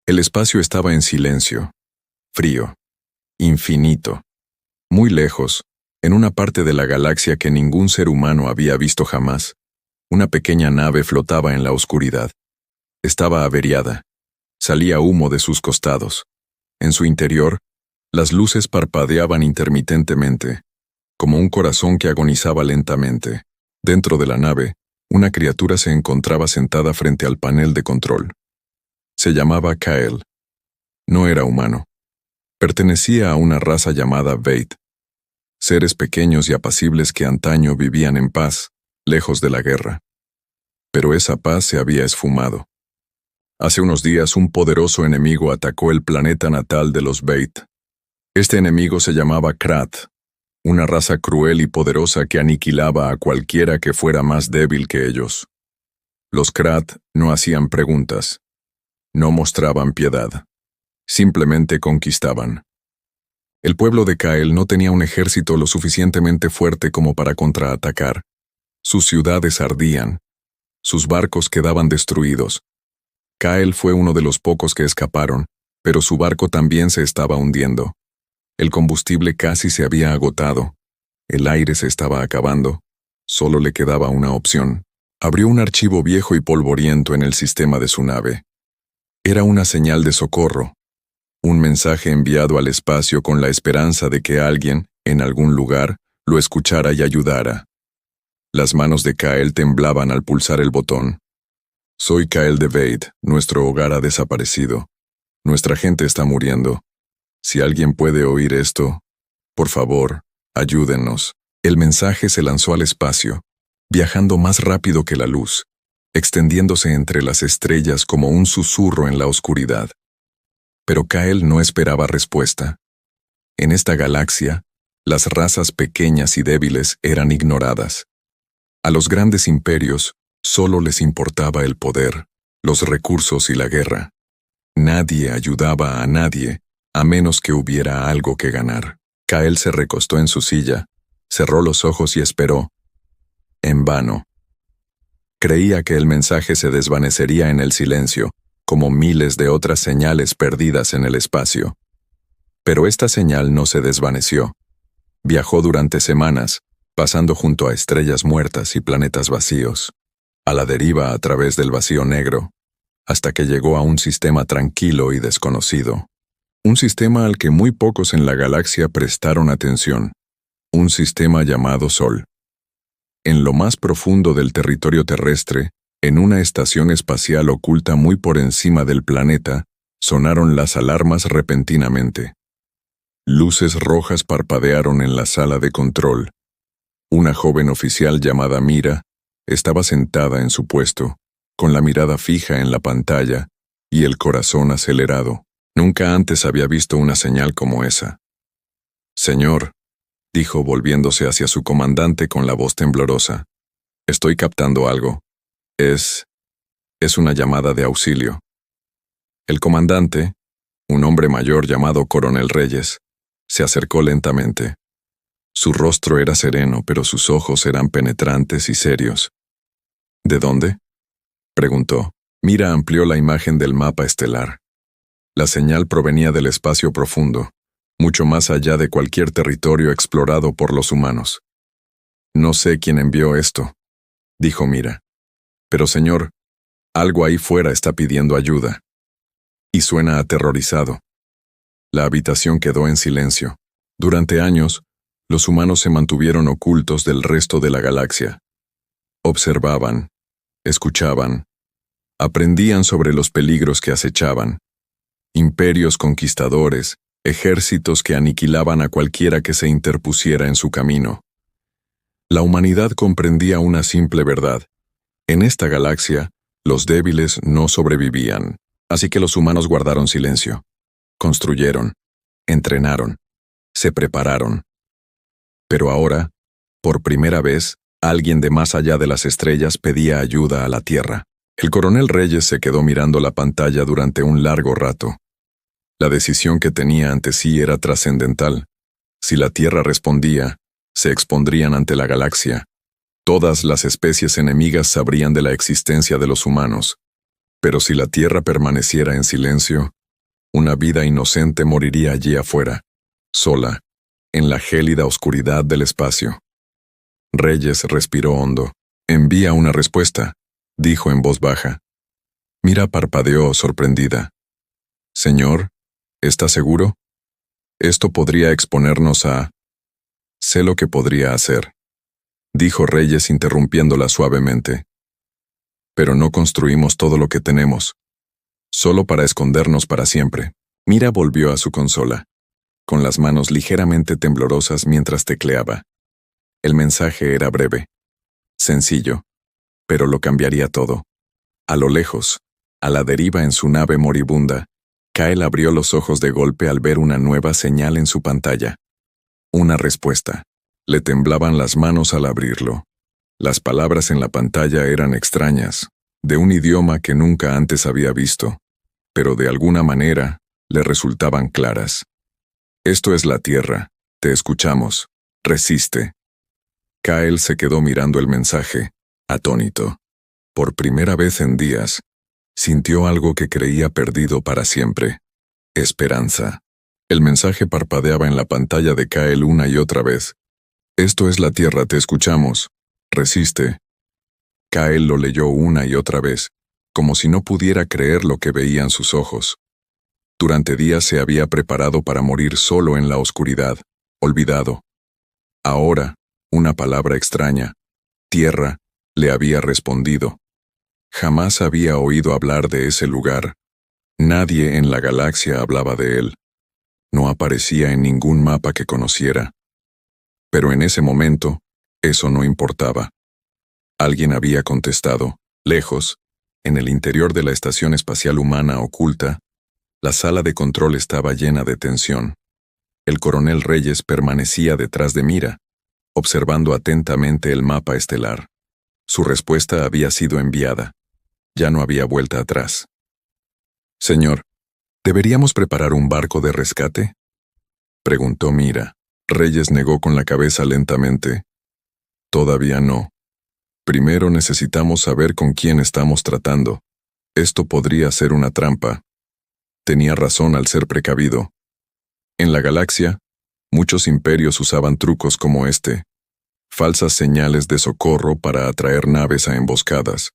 El espacio estaba en silencio, frío, infinito, muy lejos, en una parte de la galaxia que ningún ser humano había visto jamás. Una pequeña nave flotaba en la oscuridad. Estaba averiada. Salía humo de sus costados. En su interior, las luces parpadeaban intermitentemente, como un corazón que agonizaba lentamente. Dentro de la nave, una criatura se encontraba sentada frente al panel de control. Se llamaba Kael. No era humano. Pertenecía a una raza llamada Veit. Seres pequeños y apacibles que antaño vivían en paz, lejos de la guerra. Pero esa paz se había esfumado. Hace unos días un poderoso enemigo atacó el planeta natal de los Veit. Este enemigo se llamaba Krat, una raza cruel y poderosa que aniquilaba a cualquiera que fuera más débil que ellos. Los Krat no hacían preguntas, no mostraban piedad, simplemente conquistaban. El pueblo de Kael no tenía un ejército lo suficientemente fuerte como para contraatacar. Sus ciudades ardían, sus barcos quedaban destruidos. Kael fue uno de los pocos que escaparon, pero su barco también se estaba hundiendo. El combustible casi se había agotado. El aire se estaba acabando. Solo le quedaba una opción. Abrió un archivo viejo y polvoriento en el sistema de su nave. Era una señal de socorro. Un mensaje enviado al espacio con la esperanza de que alguien, en algún lugar, lo escuchara y ayudara. Las manos de Kael temblaban al pulsar el botón. Soy Kael de Veit, nuestro hogar ha desaparecido. Nuestra gente está muriendo. Si alguien puede oír esto, por favor, ayúdennos. El mensaje se lanzó al espacio, viajando más rápido que la luz, extendiéndose entre las estrellas como un susurro en la oscuridad. Pero Kael no esperaba respuesta. En esta galaxia, las razas pequeñas y débiles eran ignoradas. A los grandes imperios solo les importaba el poder, los recursos y la guerra. Nadie ayudaba a nadie, a menos que hubiera algo que ganar. Kael se recostó en su silla, cerró los ojos y esperó. En vano. Creía que el mensaje se desvanecería en el silencio, como miles de otras señales perdidas en el espacio. Pero esta señal no se desvaneció. Viajó durante semanas, pasando junto a estrellas muertas y planetas vacíos, a la deriva a través del vacío negro, hasta que llegó a un sistema tranquilo y desconocido. Un sistema al que muy pocos en la galaxia prestaron atención. Un sistema llamado Sol. En lo más profundo del territorio terrestre, en una estación espacial oculta muy por encima del planeta, sonaron las alarmas repentinamente. Luces rojas parpadearon en la sala de control. Una joven oficial llamada Mira estaba sentada en su puesto, con la mirada fija en la pantalla y el corazón acelerado. Nunca antes había visto una señal como esa. «Señor», dijo volviéndose hacia su comandante con la voz temblorosa, «estoy captando algo. Es una llamada de auxilio». El comandante, un hombre mayor llamado Coronel Reyes, se acercó lentamente. Su rostro era sereno, pero sus ojos eran penetrantes y serios. «¿De dónde?», preguntó. Mira amplió la imagen del mapa estelar. La señal provenía del espacio profundo, mucho más allá de cualquier territorio explorado por los humanos. «No sé quién envió esto», dijo Mira. «Pero señor, algo ahí fuera está pidiendo ayuda». Y suena aterrorizado. La habitación quedó en silencio. Durante años, los humanos se mantuvieron ocultos del resto de la galaxia. Observaban, escuchaban, aprendían sobre los peligros que acechaban. Imperios conquistadores, ejércitos que aniquilaban a cualquiera que se interpusiera en su camino. La humanidad comprendía una simple verdad. En esta galaxia, los débiles no sobrevivían, así que los humanos guardaron silencio. Construyeron, entrenaron, se prepararon. Pero ahora, por primera vez, alguien de más allá de las estrellas pedía ayuda a la Tierra. El coronel Reyes se quedó mirando la pantalla durante un largo rato. La decisión que tenía ante sí era trascendental. Si la Tierra respondía, se expondrían ante la galaxia. Todas las especies enemigas sabrían de la existencia de los humanos. Pero si la Tierra permaneciera en silencio, Una vida inocente moriría allí afuera, sola, en la gélida oscuridad del espacio. Reyes respiró hondo. Envía una respuesta, dijo en voz baja. Mira parpadeó sorprendida. Señor, ¿está seguro? Esto podría exponernos a... Sé lo que podría hacer, dijo Reyes interrumpiéndola suavemente. Pero no construimos todo lo que tenemos, solo para escondernos para siempre. Mira volvió a su consola, con las manos ligeramente temblorosas mientras tecleaba. El mensaje era breve, sencillo, pero lo cambiaría todo. A lo lejos, a la deriva en su nave moribunda, Kyle abrió los ojos de golpe al ver una nueva señal en su pantalla. Una respuesta. Le temblaban las manos al abrirlo. Las palabras en la pantalla eran extrañas, de un idioma que nunca antes había visto, pero de alguna manera le resultaban claras. Esto es la Tierra, te escuchamos, resiste. Kyle se quedó mirando el mensaje, atónito. Por primera vez en días, sintió algo que creía perdido para siempre. Esperanza. El mensaje parpadeaba en la pantalla de Kyle una y otra vez. Esto es la Tierra, te escuchamos. Resiste. Kyle lo leyó una y otra vez, como si no pudiera creer lo que veían sus ojos. Durante días se había preparado para morir solo en la oscuridad, olvidado. Ahora, una palabra extraña, tierra, le había respondido. Jamás había oído hablar de ese lugar. Nadie en la galaxia hablaba de él. No aparecía en ningún mapa que conociera. Pero en ese momento, eso no importaba. Alguien había contestado, lejos, en el interior de la estación espacial humana oculta, la sala de control estaba llena de tensión. El coronel Reyes permanecía detrás de Mira, observando atentamente el mapa estelar. Su respuesta había sido enviada. Ya no había vuelta atrás. Señor, ¿deberíamos preparar un barco de rescate? Preguntó Mira. Reyes negó con la cabeza lentamente. Todavía no. Primero necesitamos saber con quién estamos tratando. Esto podría ser una trampa. Tenía razón al ser precavido. En la galaxia, muchos imperios usaban trucos como este. Falsas señales de socorro para atraer naves a emboscadas.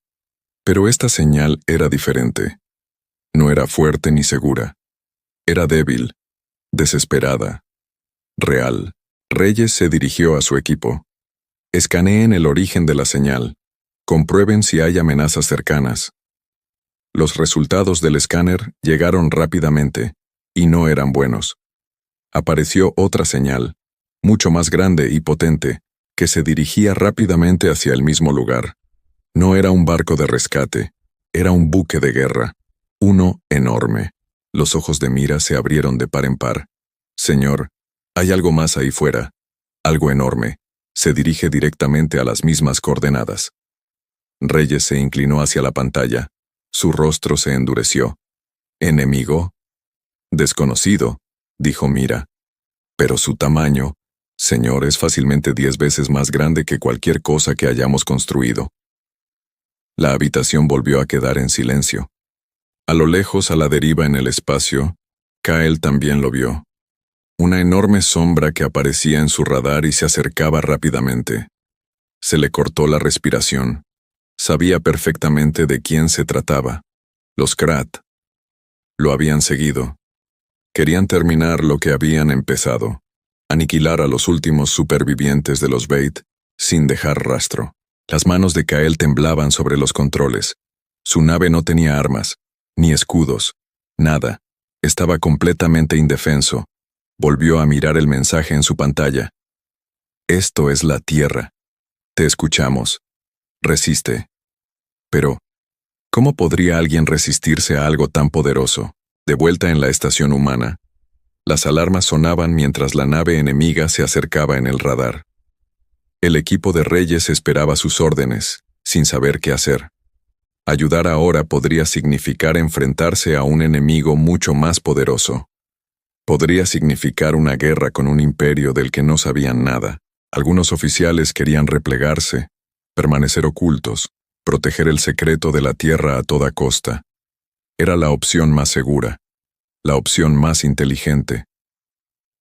Pero esta señal era diferente. No era fuerte ni segura. Era débil, desesperada, real. Reyes se dirigió a su equipo. Escaneen el origen de la señal. Comprueben si hay amenazas cercanas. Los resultados del escáner llegaron rápidamente, y no eran buenos. Apareció otra señal, mucho más grande y potente, que se dirigía rápidamente hacia el mismo lugar. No era un barco de rescate, era un buque de guerra. Uno enorme. Los ojos de Mira se abrieron de par en par. Señor, hay algo más ahí fuera. Algo enorme. Se dirige directamente a las mismas coordenadas. Reyes se inclinó hacia la pantalla. Su rostro se endureció. ¿Enemigo? Desconocido, dijo Mira. Pero su tamaño, señor, es fácilmente 10 veces más grande que cualquier cosa que hayamos construido. La habitación volvió a quedar en silencio. A lo lejos, a la deriva en el espacio, Kyle también lo vio. Una enorme sombra que aparecía en su radar y se acercaba rápidamente. Se le cortó la respiración. Sabía perfectamente de quién se trataba. Los Krat. Lo habían seguido. Querían terminar lo que habían empezado. Aniquilar a los últimos supervivientes de los Bait, sin dejar rastro. Las manos de Kyle temblaban sobre los controles. Su nave no tenía armas, ni escudos, nada. Estaba completamente indefenso. Volvió a mirar el mensaje en su pantalla. Esto es la Tierra. Te escuchamos. Resiste. Pero, ¿cómo podría alguien resistirse a algo tan poderoso? De vuelta en la estación humana, las alarmas sonaban mientras la nave enemiga se acercaba en el radar. El equipo de Reyes esperaba sus órdenes, sin saber qué hacer. Ayudar ahora podría significar enfrentarse a un enemigo mucho más poderoso. Podría significar una guerra con un imperio del que no sabían nada. Algunos oficiales querían replegarse, permanecer ocultos, proteger el secreto de la Tierra a toda costa. Era la opción más segura. la opción más inteligente.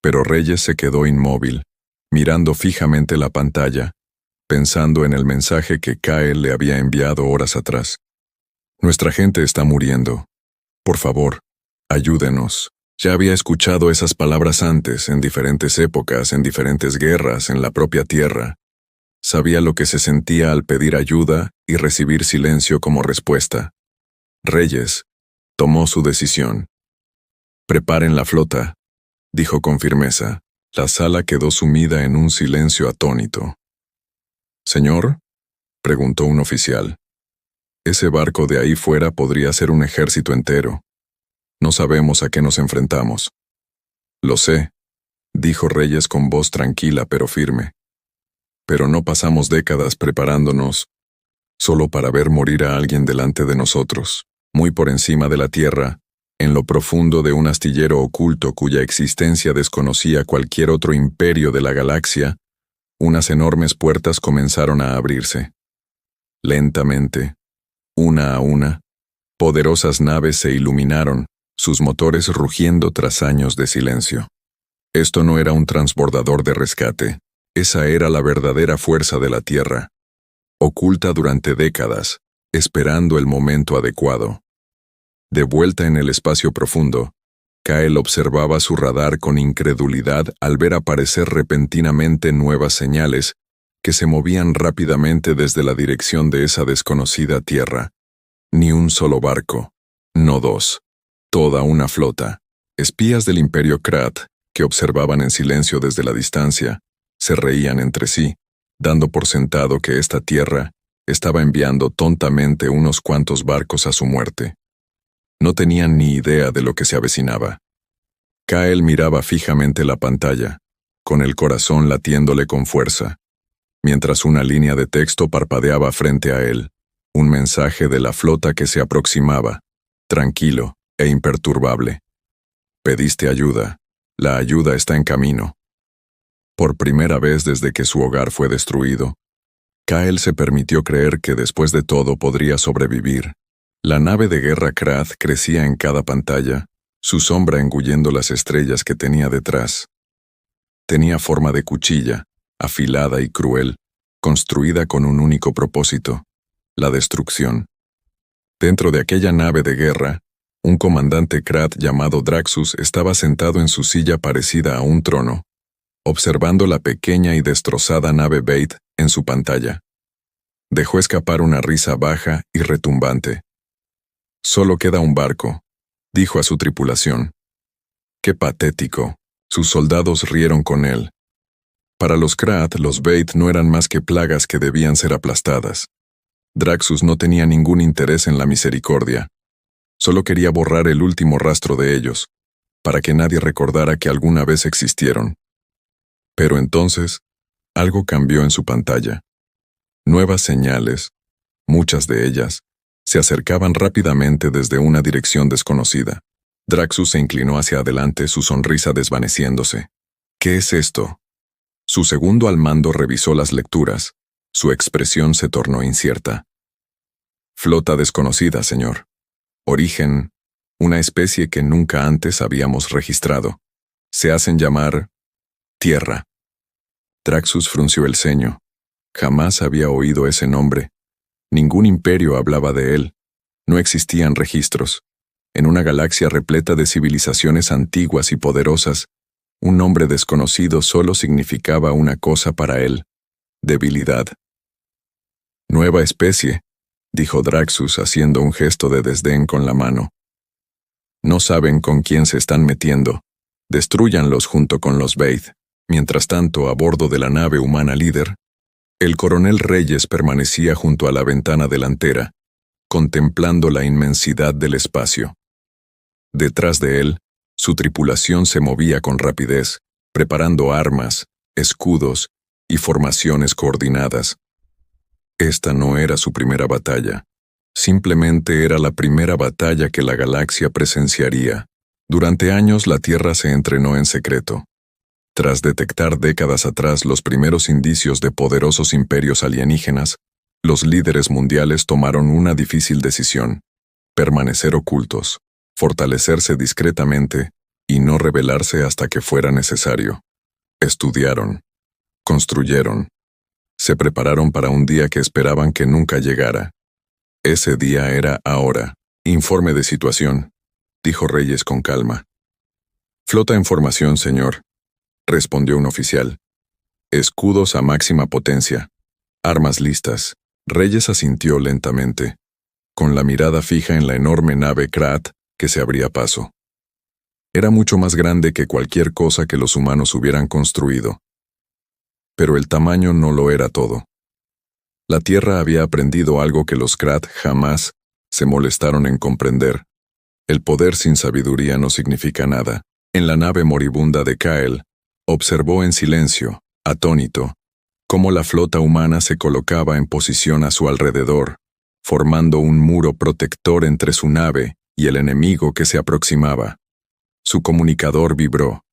Pero Reyes se quedó inmóvil, mirando fijamente la pantalla, pensando en el mensaje que Kyle le había enviado horas atrás. Nuestra gente está muriendo. Por favor, ayúdenos. Ya había escuchado esas palabras antes, en diferentes épocas, en diferentes guerras, en la propia tierra. Sabía lo que se sentía al pedir ayuda y recibir silencio como respuesta. Reyes tomó su decisión. «Preparen la flota», dijo con firmeza. La sala quedó sumida en un silencio atónito. «¿Señor?», preguntó un oficial. «Ese barco de ahí fuera podría ser un ejército entero. No sabemos a qué nos enfrentamos». «Lo sé», dijo Reyes con voz tranquila pero firme. «Pero no pasamos décadas preparándonos solo para ver morir a alguien delante de nosotros, muy por encima de la tierra, en lo profundo de un astillero oculto cuya existencia desconocía cualquier otro imperio de la galaxia. Unas enormes puertas comenzaron a abrirse. Lentamente, una a una, poderosas naves se iluminaron, sus motores rugiendo tras años de silencio. Esto no era un transbordador de rescate, esa era la verdadera fuerza de la Tierra, oculta durante décadas, esperando el momento adecuado. De vuelta en el espacio profundo, Kyle observaba su radar con incredulidad al ver aparecer repentinamente nuevas señales que se movían rápidamente desde la dirección de esa desconocida tierra. Ni un solo barco, no dos, toda una flota. Espías del Imperio Krat, que observaban en silencio desde la distancia, se reían entre sí, dando por sentado que esta tierra estaba enviando tontamente unos cuantos barcos a su muerte. No tenían ni idea de lo que se avecinaba. Kyle miraba fijamente la pantalla, con el corazón latiéndole con fuerza, mientras una línea de texto parpadeaba frente a él, un mensaje de la flota que se aproximaba, tranquilo e imperturbable. «Pediste ayuda. La ayuda está en camino». Por primera vez desde que su hogar fue destruido, Kyle se permitió creer que después de todo podría sobrevivir. La nave de guerra Krat crecía en cada pantalla, su sombra engullendo las estrellas que tenía detrás. Tenía forma de cuchilla, afilada y cruel, construida con un único propósito: la destrucción. Dentro de aquella nave de guerra, un comandante Krat llamado Draxus estaba sentado en su silla parecida a un trono, observando la pequeña y destrozada nave Bait en su pantalla. Dejó escapar una risa baja y retumbante. «Solo queda un barco», dijo a su tripulación. «Qué patético». Sus soldados rieron con él. Para los Krat, los Bait no eran más que plagas que debían ser aplastadas. Draxus no tenía ningún interés en la misericordia. Solo quería borrar el último rastro de ellos, para que nadie recordara que alguna vez existieron. Pero entonces, algo cambió en su pantalla. Nuevas señales, muchas de ellas, se acercaban rápidamente desde una dirección desconocida. Draxus se inclinó hacia adelante, su sonrisa desvaneciéndose. «¿Qué es esto?». Su segundo al mando revisó las lecturas. Su expresión se tornó incierta. «Flota desconocida, señor. Origen, una especie que nunca antes habíamos registrado. Se hacen llamar Tierra». Draxus frunció el ceño. Jamás había oído ese nombre. Ningún imperio hablaba de él. No existían registros. En una galaxia repleta de civilizaciones antiguas y poderosas, un nombre desconocido solo significaba una cosa para él: debilidad. «Nueva especie», dijo Draxus haciendo un gesto de desdén con la mano. «No saben con quién se están metiendo. Destrúyanlos junto con los Bait». Mientras tanto, a bordo de la nave humana líder, el coronel Reyes permanecía junto a la ventana delantera, contemplando la inmensidad del espacio. Detrás de él, su tripulación se movía con rapidez, preparando armas, escudos y formaciones coordinadas. Esta no era su primera batalla. Simplemente era la primera batalla que la galaxia presenciaría. Durante años la Tierra se entrenó en secreto. Tras detectar décadas atrás los primeros indicios de poderosos imperios alienígenas, los líderes mundiales tomaron una difícil decisión: permanecer ocultos. fortalecerse discretamente y no rebelarse hasta que fuera necesario. Estudiaron, construyeron, se prepararon para un día que esperaban que nunca llegara. Ese día era ahora. Informe de situación, dijo Reyes con calma. Flota en formación, señor, respondió un oficial. Escudos a máxima potencia. Armas listas. Reyes asintió lentamente, con la mirada fija en la enorme nave Krat que se abría paso. Era mucho más grande que cualquier cosa que los humanos hubieran construido. Pero el tamaño no lo era todo. La Tierra había aprendido algo que los Krat jamás se molestaron en comprender. El poder sin sabiduría no significa nada. En la nave moribunda de Kael, observó en silencio, atónito, cómo la flota humana se colocaba en posición a su alrededor, formando un muro protector entre su nave y el enemigo que se aproximaba. Su comunicador vibró.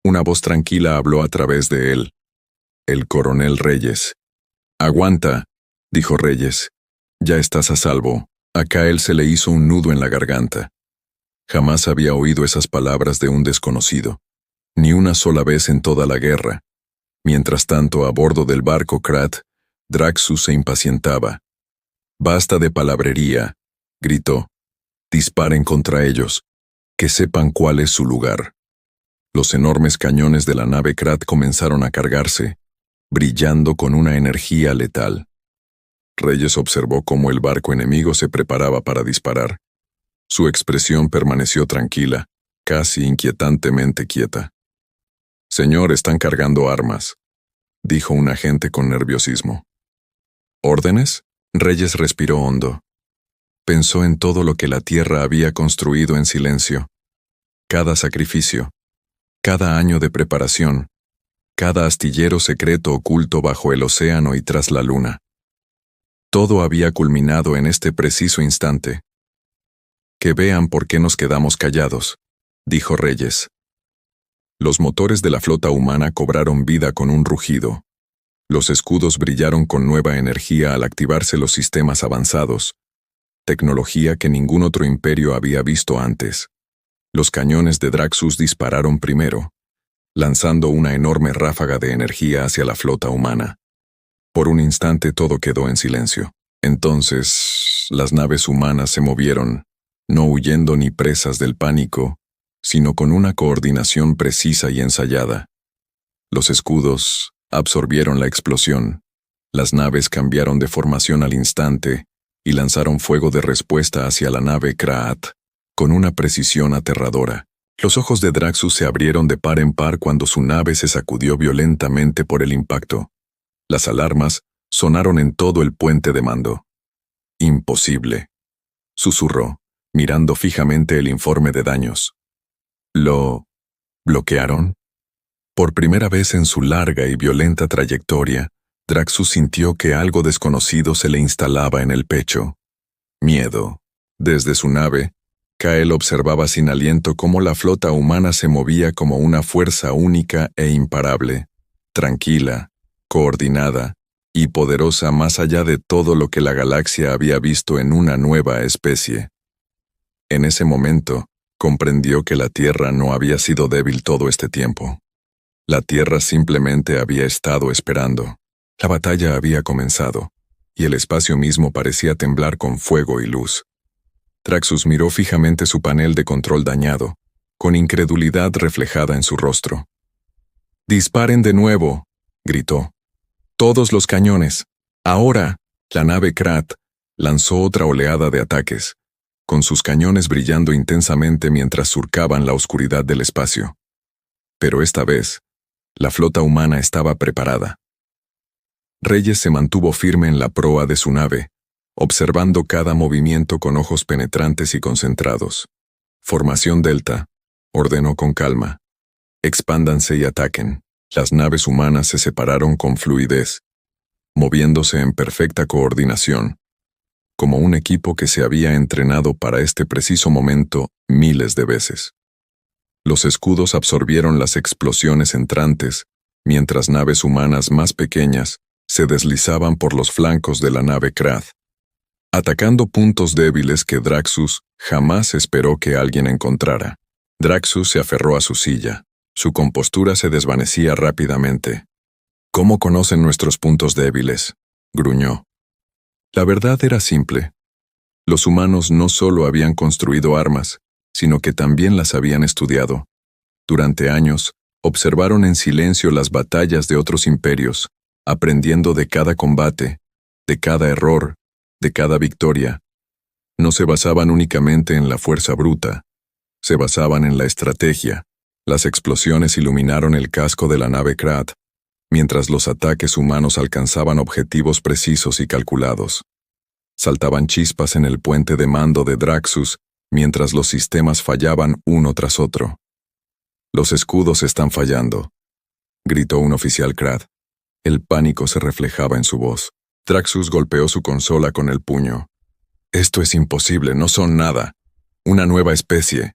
Una voz tranquila habló a través de él. El coronel Reyes. «Aguanta», dijo Reyes. «Ya estás a salvo». A Kael se le hizo un nudo en la garganta. Jamás había oído esas palabras de un desconocido. Ni una sola vez en toda la guerra. Mientras tanto, a bordo del barco Krat, Draxus se impacientaba. «Basta de palabrería», gritó. «Disparen contra ellos. Que sepan cuál es su lugar». Los enormes cañones de la nave Krat comenzaron a cargarse, brillando con una energía letal. Reyes observó cómo el barco enemigo se preparaba para disparar. Su expresión permaneció tranquila, casi inquietantemente quieta. «Señor, están cargando armas», dijo un agente con nerviosismo. «¿Órdenes?» Reyes respiró hondo. Pensó en todo lo que la Tierra había construido en silencio. Cada sacrificio, cada año de preparación, cada astillero secreto oculto bajo el océano y tras la luna. Todo había culminado en este preciso instante. «Que vean por qué nos quedamos callados», dijo Reyes. Los motores de la flota humana cobraron vida con un rugido. Los escudos brillaron con nueva energía al activarse los sistemas avanzados, tecnología que ningún otro imperio había visto antes. Los cañones de Draxus dispararon primero, lanzando una enorme ráfaga de energía hacia la flota humana. Por un instante todo quedó en silencio. Entonces, las naves humanas se movieron, no huyendo ni presas del pánico, sino con una coordinación precisa y ensayada. Los escudos absorbieron la explosión, las naves cambiaron de formación al instante y lanzaron fuego de respuesta hacia la nave Krat, con una precisión aterradora. Los ojos de Draxus se abrieron de par en par cuando su nave se sacudió violentamente por el impacto. Las alarmas sonaron en todo el puente de mando. «Imposible», susurró, mirando fijamente el informe de daños. «¿Lo bloquearon?» Por primera vez en su larga y violenta trayectoria, Draxus sintió que algo desconocido se le instalaba en el pecho. Miedo. Desde su nave, Kael observaba sin aliento cómo la flota humana se movía como una fuerza única e imparable, tranquila, coordinada y poderosa más allá de todo lo que la galaxia había visto en una nueva especie. En ese momento, comprendió que la Tierra no había sido débil todo este tiempo. La Tierra simplemente había estado esperando. La batalla había comenzado, y el espacio mismo parecía temblar con fuego y luz. Draxus miró fijamente su panel de control dañado, con incredulidad reflejada en su rostro. «¡Disparen de nuevo!», gritó. «¡Todos los cañones! ¡Ahora!». La nave Krat lanzó otra oleada de ataques, con sus cañones brillando intensamente mientras surcaban la oscuridad del espacio. Pero esta vez, la flota humana estaba preparada. Reyes se mantuvo firme en la proa de su nave, observando cada movimiento con ojos penetrantes y concentrados. «Formación Delta», ordenó con calma. «Expándanse y ataquen». Las naves humanas se separaron con fluidez, moviéndose en perfecta coordinación, como un equipo que se había entrenado para este preciso momento miles de veces. Los escudos absorbieron las explosiones entrantes, mientras naves humanas más pequeñas se deslizaban por los flancos de la nave Krat. atacando puntos débiles que Draxus jamás esperó que alguien encontrara. Draxus se aferró a su silla. Su compostura se desvanecía rápidamente. ¿Cómo conocen nuestros puntos débiles?, gruñó. La verdad era simple. Los humanos no solo habían construido armas, sino que también las habían estudiado. Durante años, observaron en silencio las batallas de otros imperios, aprendiendo de cada combate, de cada error, de cada victoria. No se basaban únicamente en la fuerza bruta, se basaban en la estrategia. Las explosiones iluminaron el casco de la nave Krat, mientras los ataques humanos alcanzaban objetivos precisos y calculados. Saltaban chispas en el puente de mando de Draxus, mientras los sistemas fallaban uno tras otro. «Los escudos están fallando», gritó un oficial Krat. El pánico se reflejaba en su voz. Draxus golpeó su consola con el puño. «Esto es imposible, no son nada. Una nueva especie».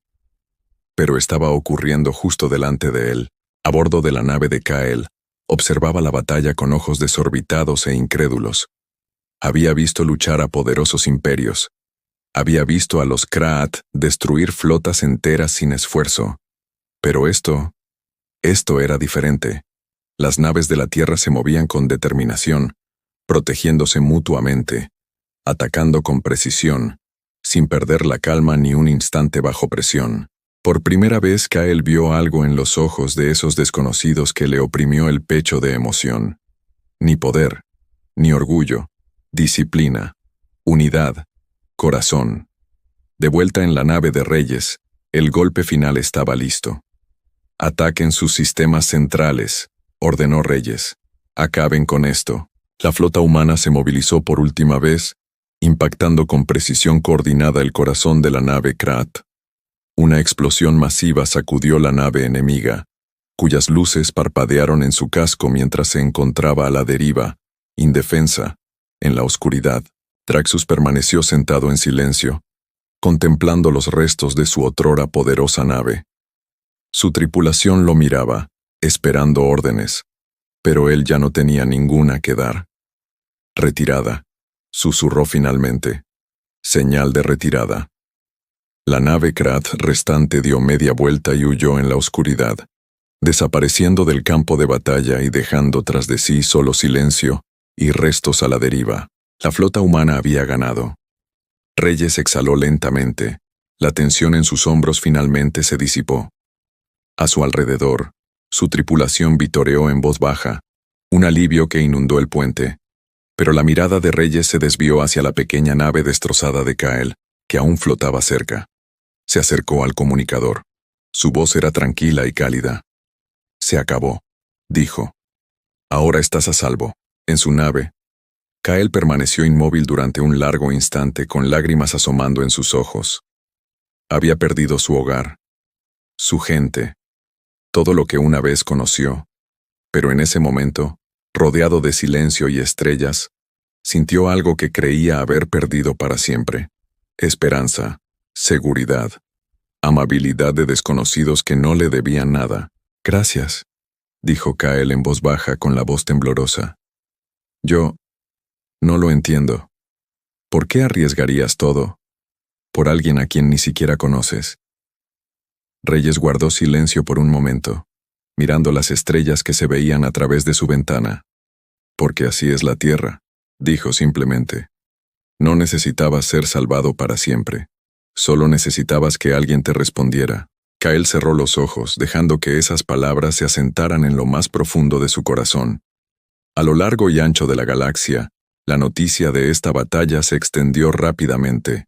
Pero estaba ocurriendo justo delante de él. A bordo de la nave de Kael, observaba la batalla con ojos desorbitados e incrédulos. Había visto luchar a poderosos imperios. Había visto a los Krat destruir flotas enteras sin esfuerzo. Pero esto era diferente. Las naves de la Tierra se movían con determinación, protegiéndose mutuamente, atacando con precisión, sin perder la calma ni un instante bajo presión. Por primera vez Kael vio algo en los ojos de esos desconocidos que le oprimió el pecho de emoción. Ni poder, ni orgullo, disciplina, unidad, corazón. De vuelta en la nave de Reyes, el golpe final estaba listo. «Ataquen sus sistemas centrales», ordenó Reyes. «Acaben con esto». La flota humana se movilizó por última vez, impactando con precisión coordinada el corazón de la nave Krat. Una explosión masiva sacudió la nave enemiga, cuyas luces parpadearon en su casco mientras se encontraba a la deriva, indefensa, en la oscuridad. Draxus permaneció sentado en silencio, contemplando los restos de su otrora poderosa nave. Su tripulación lo miraba, esperando órdenes, pero él ya no tenía ninguna que dar. «Retirada», susurró finalmente. «Señal de retirada». La nave Krat restante dio media vuelta y huyó en la oscuridad, desapareciendo del campo de batalla y dejando tras de sí solo silencio y restos a la deriva. La flota humana había ganado. Reyes exhaló lentamente. La tensión en sus hombros finalmente se disipó. A su alrededor, su tripulación vitoreó en voz baja, un alivio que inundó el puente. Pero la mirada de Reyes se desvió hacia la pequeña nave destrozada de Kael, que aún flotaba cerca. Se acercó al comunicador. Su voz era tranquila y cálida. «Se acabó», dijo. «Ahora estás a salvo, en su nave». Kael permaneció inmóvil durante un largo instante con lágrimas asomando en sus ojos. Había perdido su hogar, su gente, todo lo que una vez conoció. Pero en ese momento, rodeado de silencio y estrellas, sintió algo que creía haber perdido para siempre. Esperanza, seguridad, amabilidad de desconocidos que no le debían nada. «Gracias», dijo Kael en voz baja con la voz temblorosa. «Yo no lo entiendo. ¿Por qué arriesgarías todo? Por alguien a quien ni siquiera conoces». Reyes guardó silencio por un momento, mirando las estrellas que se veían a través de su ventana. «Porque así es la Tierra», dijo simplemente. «No necesitabas ser salvado para siempre. Solo necesitabas que alguien te respondiera». Kael cerró los ojos, dejando que esas palabras se asentaran en lo más profundo de su corazón. A lo largo y ancho de la galaxia, la noticia de esta batalla se extendió rápidamente.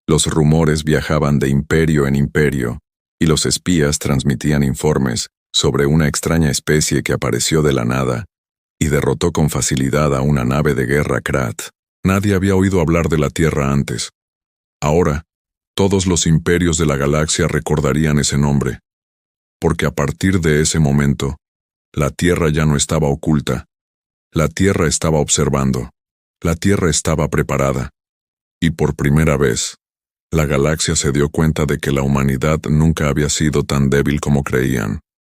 Los rumores viajaban de imperio en imperio, y los espías transmitían informes sobre una extraña especie que apareció de la nada y derrotó con facilidad a una nave de guerra Krat. Nadie había oído hablar de la Tierra antes. Ahora, todos los imperios de la galaxia recordarían ese nombre, porque a partir de ese momento, la Tierra ya no estaba oculta. La Tierra estaba observando. La Tierra estaba preparada. Y por primera vez, la galaxia se dio cuenta de que la humanidad nunca había sido tan débil como creían.